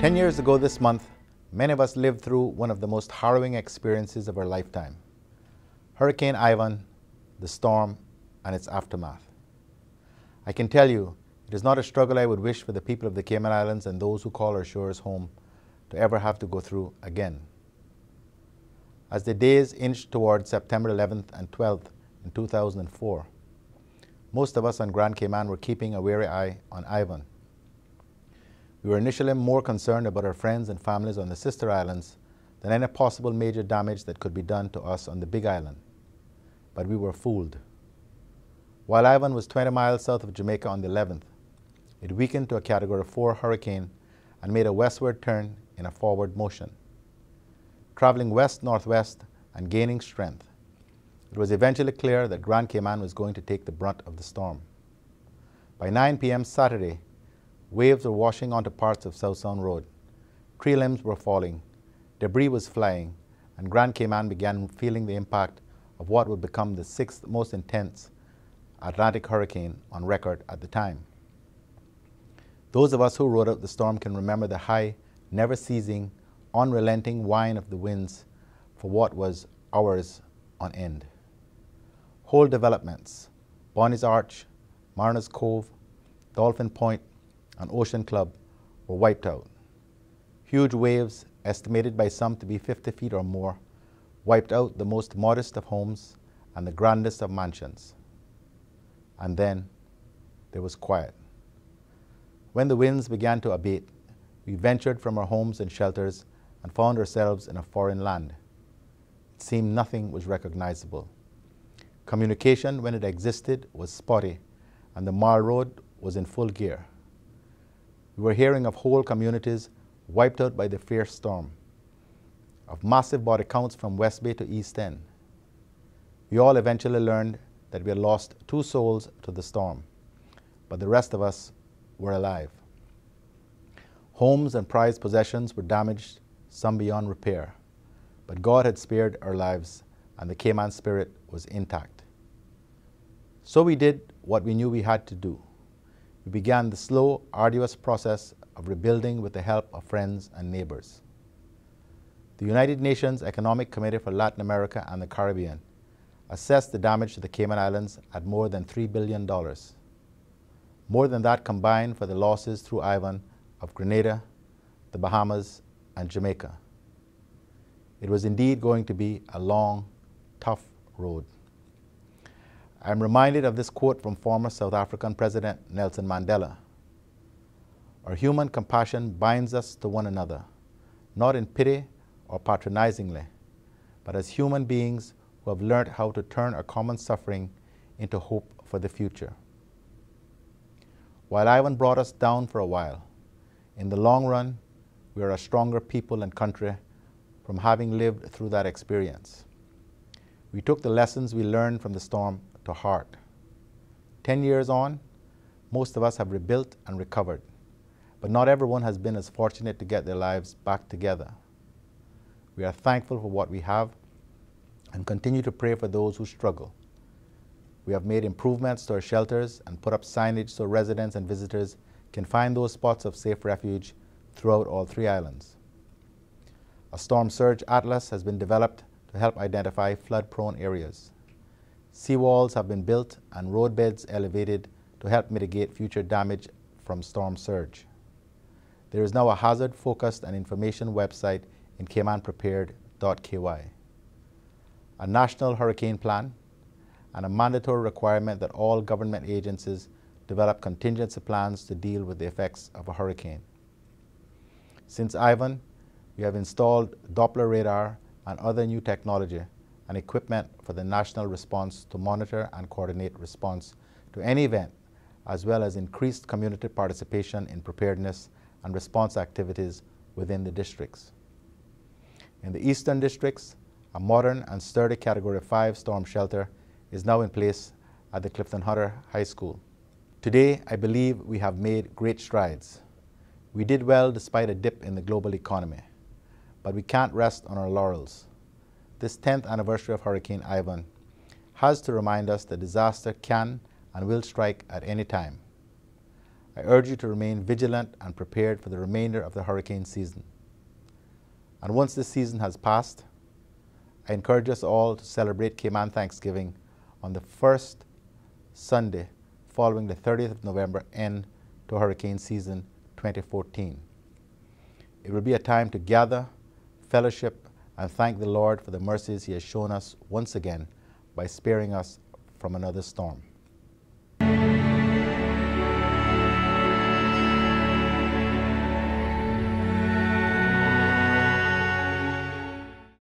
10 years ago this month, many of us lived through one of the most harrowing experiences of our lifetime. Hurricane Ivan, the storm, and its aftermath. I can tell you, it is not a struggle I would wish for the people of the Cayman Islands and those who call our shores home to ever have to go through again. As the days inched toward September 11th and 12th in 2004, most of us on Grand Cayman were keeping a wary eye on Ivan. We were initially more concerned about our friends and families on the sister islands than any possible major damage that could be done to us on the Big Island. But we were fooled. While Ivan was 20 miles south of Jamaica on the 11th, it weakened to a Category 4 hurricane and made a westward turn in a forward motion. Traveling west-northwest and gaining strength, it was eventually clear that Grand Cayman was going to take the brunt of the storm. By 9 p.m. Saturday, waves were washing onto parts of South Sound Road. Tree limbs were falling, debris was flying, and Grand Cayman began feeling the impact of what would become the 6th most intense Atlantic hurricane on record at the time. Those of us who rode out the storm can remember the high, never-ceasing, unrelenting whine of the winds for what was hours on end. Whole developments, Bonnie's Arch, Mariner's Cove, Dolphin Point, and Ocean Club were wiped out. Huge waves, estimated by some to be 50 feet or more, wiped out the most modest of homes and the grandest of mansions. And then there was quiet. When the winds began to abate, we ventured from our homes and shelters and found ourselves in a foreign land. It seemed nothing was recognizable. Communication, when it existed, was spotty, and the Mall Road was in full gear. We were hearing of whole communities wiped out by the fierce storm, of massive body counts from West Bay to East End. We all eventually learned that we had lost 2 souls to the storm, but the rest of us were alive. Homes and prized possessions were damaged, some beyond repair, but God had spared our lives and the Cayman spirit was intact. So we did what we knew we had to do. We began the slow, arduous process of rebuilding with the help of friends and neighbors. The United Nations Economic Committee for Latin America and the Caribbean assessed the damage to the Cayman Islands at more than $3 billion. More than that combined for the losses through Ivan of Grenada, the Bahamas, and Jamaica. It was indeed going to be a long, tough road. I'm reminded of this quote from former South African President Nelson Mandela. Our human compassion binds us to one another, not in pity or patronizingly, but as human beings who have learned how to turn our common suffering into hope for the future. While Ivan brought us down for a while, in the long run, we are a stronger people and country from having lived through that experience. We took the lessons we learned from the storm to heart. 10 years on, most of us have rebuilt and recovered, but not everyone has been as fortunate to get their lives back together. We are thankful for what we have and continue to pray for those who struggle. We have made improvements to our shelters and put up signage so residents and visitors can find those spots of safe refuge throughout all 3 islands. A storm surge atlas has been developed to help identify flood-prone areas. Seawalls have been built and roadbeds elevated to help mitigate future damage from storm surge. There is now a hazard-focused and information website in caymanprepared.ky. A national hurricane plan and a mandatory requirement that all government agencies develop contingency plans to deal with the effects of a hurricane. Since Ivan, we have installed Doppler radar and other new technology and equipment for the national response to monitor and coordinate response to any event, as well as increased community participation in preparedness and response activities within the districts. In the eastern districts, a modern and sturdy Category 5 storm shelter is now in place at the Clifton Hunter High School. Today, I believe we have made great strides. We did well despite a dip in the global economy, but we can't rest on our laurels. This 10th anniversary of Hurricane Ivan has to remind us that disaster can and will strike at any time. I I urge you to remain vigilant and prepared for the remainder of the hurricane season. And once this season has passed, I encourage us all to celebrate Cayman Thanksgiving on the first Sunday following the 30th of November end to hurricane season 2014. It will be a time to gather, fellowship, and thank the Lord for the mercies He has shown us once again by sparing us from another storm.